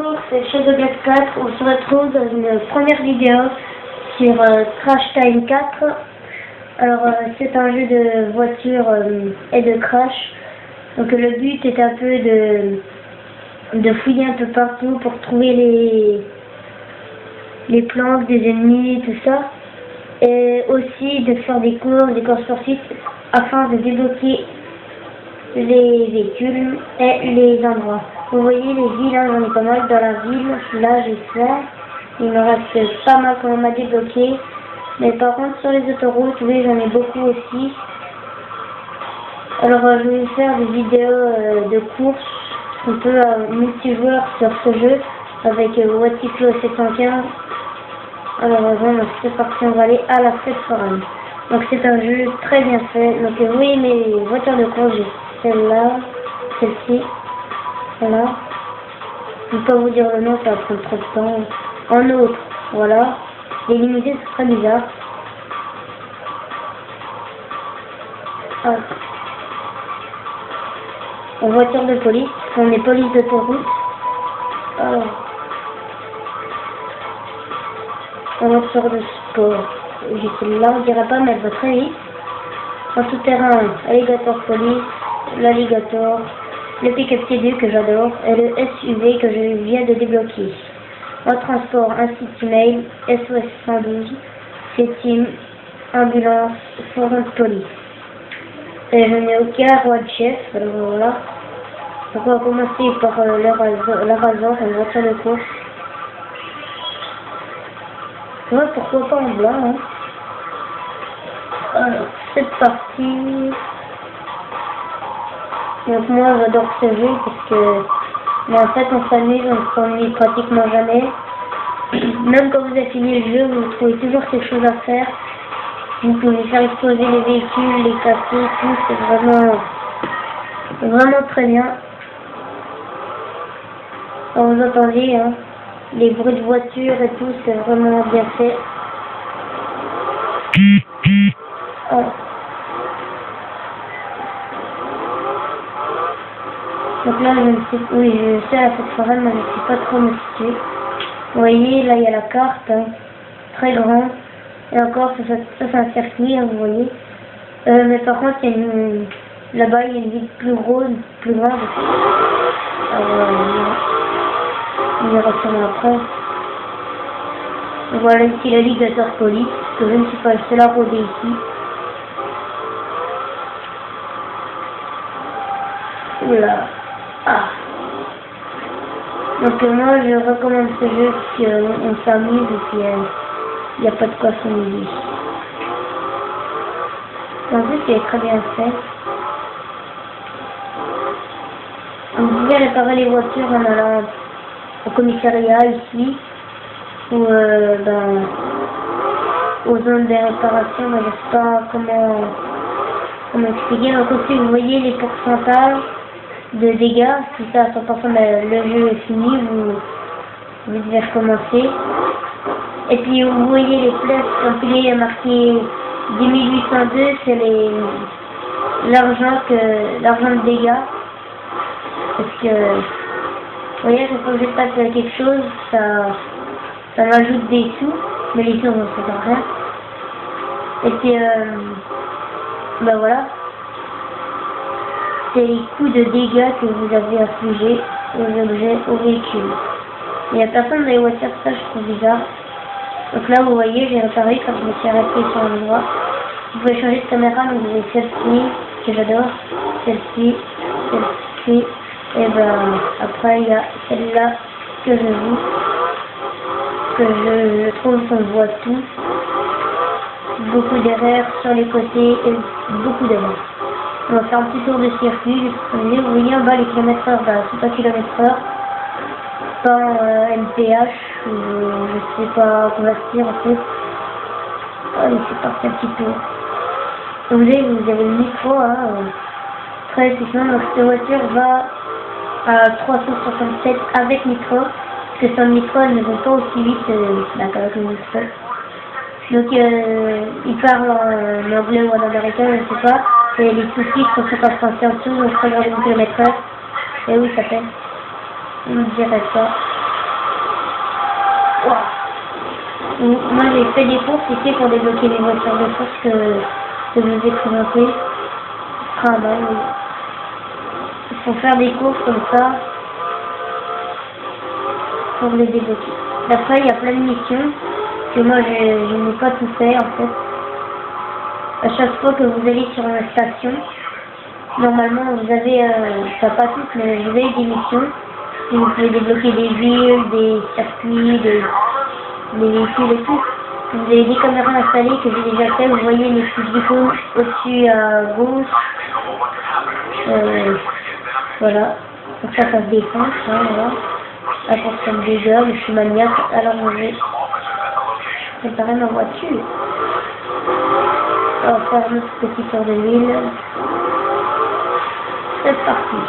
Bonjour, c'est Shadow 4. On se retrouve dans une première vidéo sur Crash Time 4. Alors c'est un jeu de voiture et de crash. Donc le but est un peu de fouiller un peu partout pour trouver les planques des ennemis, tout ça. Et aussi de faire des courses sportives afin de débloquer les véhicules et les endroits. Vous voyez les villes, hein, j'en ai pas mal dans la ville. Là j'ai fait. Il me reste pas mal quand même à débloquer. Mais par contre sur les autoroutes, oui j'en ai beaucoup aussi. Alors je vais faire des vidéos de courses un peu multijoueur sur ce jeu avec Waticlo 715. Alors voilà, c'est parti, on va aller à la fête foraine. Donc c'est un jeu très bien fait. Donc oui, mes voitures de course, j'ai celle-là, celle-ci, voilà. Je ne peux pas vous dire le nom, ça va prendre trop de temps. En autre, voilà. Les limités, c'est très bizarre. Ah. En voiture de police, on est police d'autoroute. Alors. En voiture de sport. J'ai celle-là, on dirait pas, mais elle va très vite. En tout-terrain, alligator police, l'alligator, le pick-up T2 que j'adore, et le SUV que je viens de débloquer. En transport, un city mail, SOS 112, team, ambulance, forum de police. Et je n'ai aucun roi de chef, alors voilà. Donc on va commencer par la rasoir, une voiture de course. Ouais, pourquoi pas en blanc, hein. Alors, c'est parti. Donc moi j'adore ce jeu parce que mais en fait on s'amuse, on s'ennuie pratiquement jamais. Même quand vous avez fini le jeu, vous trouvez toujours quelque chose à faire. Vous pouvez faire exploser les véhicules, les casser, tout, c'est vraiment très bien. Quand vous entendez hein, les bruits de voiture et tout, c'est vraiment bien fait. Oh. Donc là, je ne sais, oui, je sais à cette forêt, mais je ne sais pas trop me situer. Vous voyez, là, il y a la carte, hein, très grand. Et encore, ça c'est un circuit, hein, vous voyez. Mais par contre, il y a là-bas, il y a une ville plus grosse, plus grande. Alors, on y retourne après. Donc, voilà ici l'alligator police, parce que je ne suis pas le seul à rôder ici. Oula. Ah. Donc moi je recommande ce jeu parce qu'on s'amuse et puis il n'y a pas de quoi s'ennuyer. En plus il est très bien fait. Vous pouvez réparer les voitures en allant au commissariat ici ou aux zones de réparation, mais je ne sais pas comment expliquer. Donc aussi vous voyez les pourcentages de dégâts, si ça à 100%, le jeu est fini, vous devez recommencer. Et puis vous voyez les flèches empilées marquées 10802, c'est l'argent de dégâts. Parce que, vous voyez, chaque fois que je passe quelque chose, ça m'ajoute des sous, mais les sous, on ne sait rien. Et puis, voilà. C'est les coups de dégâts que vous avez affligés aux objets, aux véhicules. Il n'y a personne dans les voitures, ça je trouve bizarre. Donc là vous voyez, j'ai réparé quand je me suis arrêté sur un endroit. Vous pouvez changer de caméra, donc vous avez celle-ci, que j'adore, celle-ci, celle-ci, et après il y a celle-là que je joue, que je trouve qu'on voit tout. Beaucoup d'erreurs sur les côtés et beaucoup d'erreurs. On va faire un petit tour de circuit, vous voyez en bas les km/h, c'est pas km/h, pas en MPH, je sais pas convertir en fait. Allez, c'est parti un petit peu. Vous avez le micro, hein, très efficient, donc cette voiture va à 367 avec micro, parce que sans micro elle ne va pas aussi vite qu'avec le micro. Donc il parle en anglais ou en américain, je ne sais pas. Et les sous-titres sont pas français en dessous, donc je regarde le km/h. Et oui, ça fait. Je ne dirais pas. Moi j'ai fait des courses ici pour débloquer les voitures de course que je vous ai présentées. Ah bah oui. Il faut faire des courses comme ça pour les débloquer. D'après il y a plein de missions que moi je n'ai pas tout fait en fait. À chaque fois que vous allez sur une station, normalement vous avez, enfin pas toutes, mais vous avez des missions. Et vous pouvez débloquer des villes, des circuits, des véhicules et tout. Vous avez des caméras installées que j'ai déjà fait. Vous voyez les petits icônes au-dessus à gauche. Voilà. Donc ça se défonce. Hein, voilà. Là pour faire des dégâts, mais je suis maniaque. Alors je vais préparer ma voiture. On va faire notre petit tour de ville. C'est parti.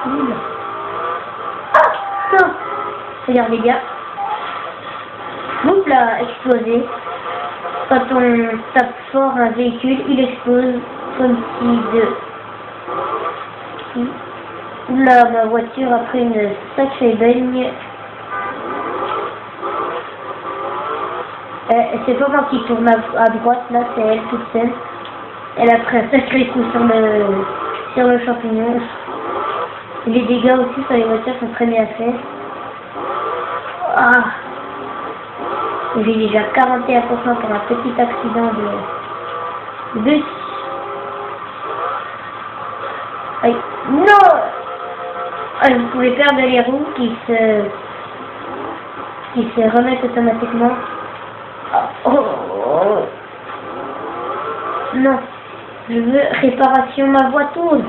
Ah non. Regarde les gars. Boum là, explosé. Quand on tape fort un véhicule, il explose comme si de... Là, ma voiture a pris une sacrée baigne. C'est pas moi qui tourne à droite, là, c'est elle toute seule. Elle a pris un sacré coup sur le champignon. Les dégâts aussi sur les voitures sont très bien faits. Ah. J'ai déjà 41% pour un petit accident de bus. Aïe. Non. Ah, vous pouvez perdre les roues qui se remettent automatiquement. Oh. Non. Je veux réparation ma voiture.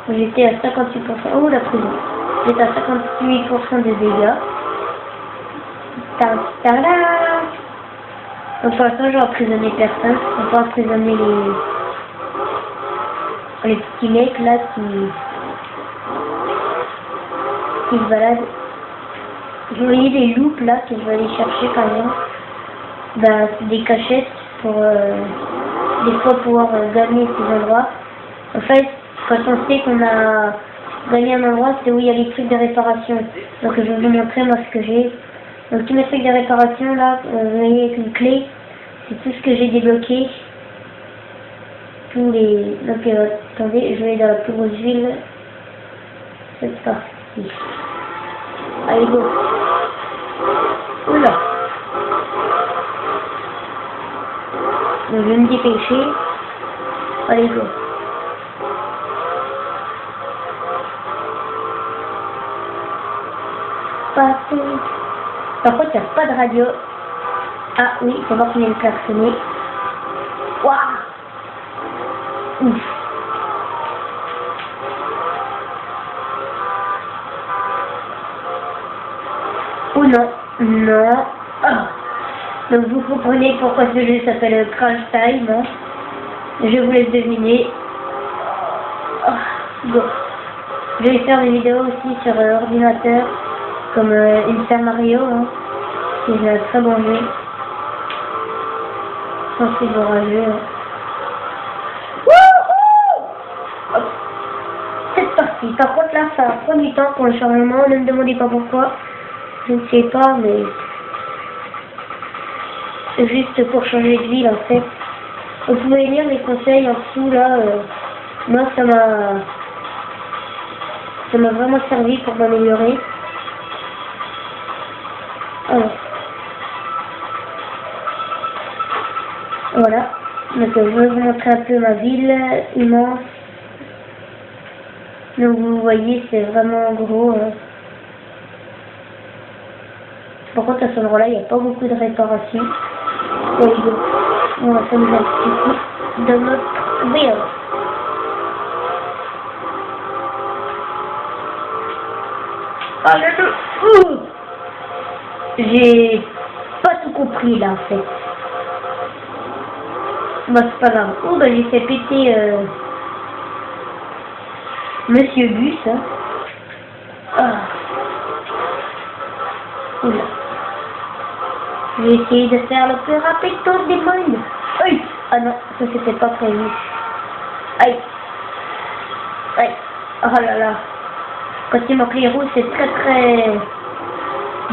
J'étais à 58%. Oh la prison. J'étais à 58% de dégâts. Ta-da! Donc pour l'instant, je vais emprisonner personne. On va emprisonner les petits mecs là qui se baladent. Vous voyez des loups là que je vais aller chercher par exemple. Bah, c'est des cachettes pour des fois pouvoir gagner ces endroits. En fait, quand on sait qu'on a gagné un endroit, c'est où il y a les trucs de réparation. Donc je vais vous montrer moi ce que j'ai. Donc tous mes trucs de réparation là, vous voyez avec une clé, c'est tout ce que j'ai débloqué. Tous les... Donc attendez, je vais dans la plus grosse ville. C'est parti. Allez go. Oula. Donc je vais me dépêcher. Allez go. Parti. Par contre, il n'y a pas de radio. Ah oui, c'est moi qui viens de klaxonner. Waouh. Ouf. Oh non, non. Ah. Donc vous comprenez pourquoi ce jeu s'appelle Crash Time. Hein. Je vous laisse deviner. Ah. Go. Je vais faire des vidéos aussi sur ordinateur. Comme Super Mario, hein, qui est un très bon jeu. Sensible orageux. Hein. C'est parti. Par contre, là, ça prend du temps pour le chargement. Ne me demandez pas pourquoi. Je ne sais pas, mais c'est juste pour changer de ville, en fait. Vous pouvez lire les conseils en dessous, là. Moi, ça m'a vraiment servi pour m'améliorer. Alors. Voilà. Donc je vais vous montrer un peu ma ville immense. Donc vous voyez, c'est vraiment gros. Par contre à cet endroit-là, il n'y a pas beaucoup de réparations. On va faire une activité de notre ville. Ah, j'ai pas tout compris là en fait. Bah c'est pas grave. Oh bah j'ai fait péter Monsieur Bus. Hein. Ah. Oula. Je vais essayer de faire le plus rapide tour des mondes. Aïe. Ah non, ça c'était pas prévu. Aïe. Aïe. Oh là là. Quand il manque les roues, c'est très très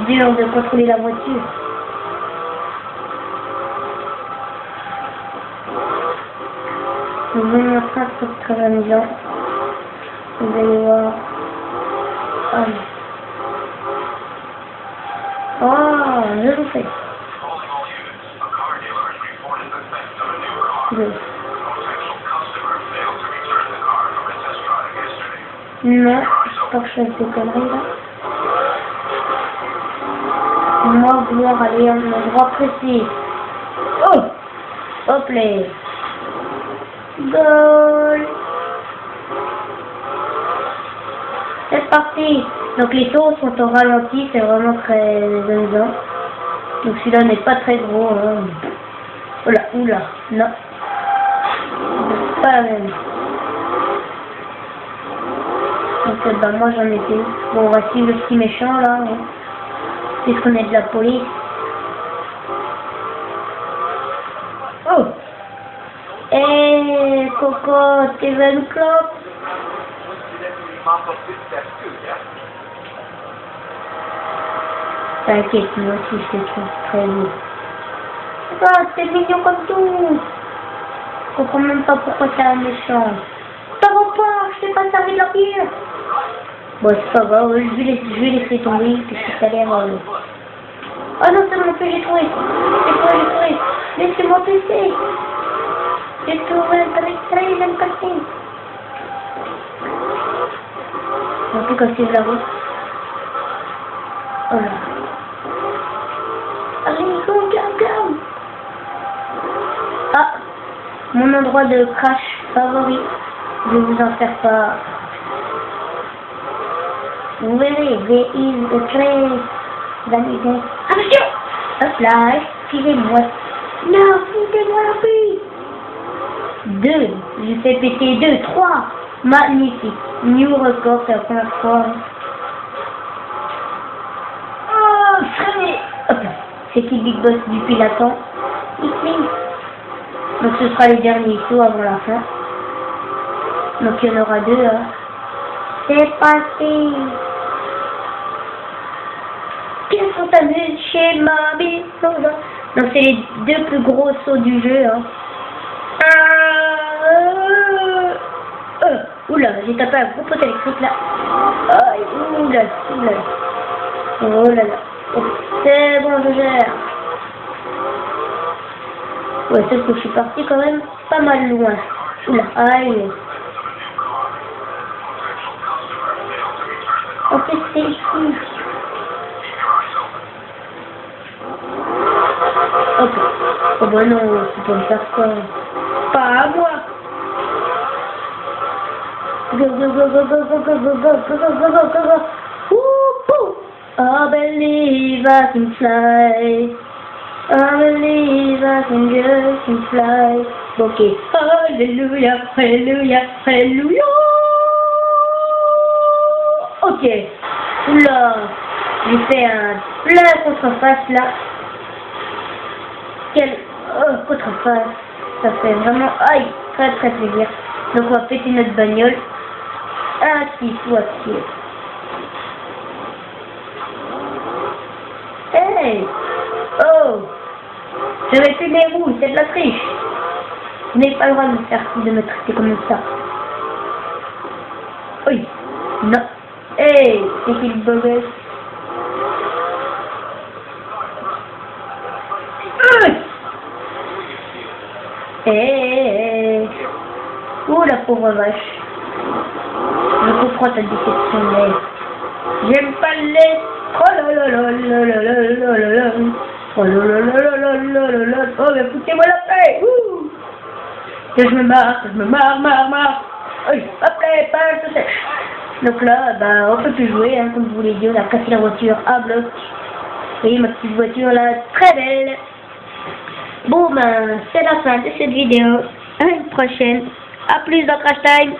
dur de contrôler la voiture. Vous allez voir ça, c'est très amusant. Vous allez voir. Oh, je vous fais. Deux. Non, je pas que je fasse des conneries là. Moi, vouloir aller à un endroit précis. Oh! Hop là! Goal! C'est parti! Donc les sauts sont au ralenti, c'est vraiment très amusant. Donc celui-là n'est pas très gros. Hein. Oula, oula, non. C'est pas la même. Donc bah, moi j'en étais. Bon, on va suivre le petit méchant là. Hein. Puisqu'on est de la police. Oh! Hey, Coco, tu veux une clope? T'inquiète, moi aussi je te trouve très beau. Ah, c'est mignon comme tout. Je comprends même pas pourquoi c'est un méchant. Ça va pas, je t'ai pas servi de la bière. Bon, c'est pas grave, je vais laisser tomber, puisque ça a l'air... Ah non, c'est bon, que j'ai trouvé. J'ai trouvé. Laissez-moi passer. J'ai trouvé un très bien passé. On peut casser la route. Oh là. Allez, go. Ah, mon endroit de crash favori. Je vais vous en faire part. Vous verrez, there is a trace d'amusement. Attention! Hop là, excusez-moi. Non, foutez-moi la paix. 2, je fais péter 2, 3. Magnifique. New record, c'est la première fois. Oh, freinez. Hop là. C'est qui Big Boss du piloton? Ici. Donc ce sera les derniers sauts avant la fin. Donc il y en aura 2. Hein. C'est parti. Qu'est-ce qu'on s'amuse chez ma bille? Donc c'est les 2 plus gros sauts du jeu. Hein. Oula, j'ai tapé un gros poteau électrique là. Oula. Oh là là. C'est bon, je gère. Ouais, sauf que je suis parti quand même pas mal loin. Oula, aïe. En fait, c'est ici. Ok. Oh bah non, c'est pas me faire ça. Pas à moi. Go. I believe I can fly. I believe I can fly. Ok. Alléluia. Ok. Oula. J'ai fait un plein contre-face là. Quel contre-face. Ça fait vraiment très plaisir. Donc on va péter notre bagnole. Qui soit pied. Hey! Oh! J'avais fait mes roues, c'est de la triche. Vous n'avez pas le droit de me traiter comme ça. Oui. Non. Hey! C'est qui le bogus? Hey! Oh la pauvre vache. Je comprends ta déception, mais j'aime pas le lait. Oh là là là là là là là là là. Oh là là là là là là là là. Oh mais foutez-moi la paix. Que je me marre. Oui, hop là, pas tout sèche. Donc là, bah on peut plus jouer, hein, comme je vous l'ai dit, on a cassé la voiture à bloc. Vous voyez ma petite voiture là, très belle. Bon ben, c'est la fin de cette vidéo. À une prochaine. A plus dans Crash Time.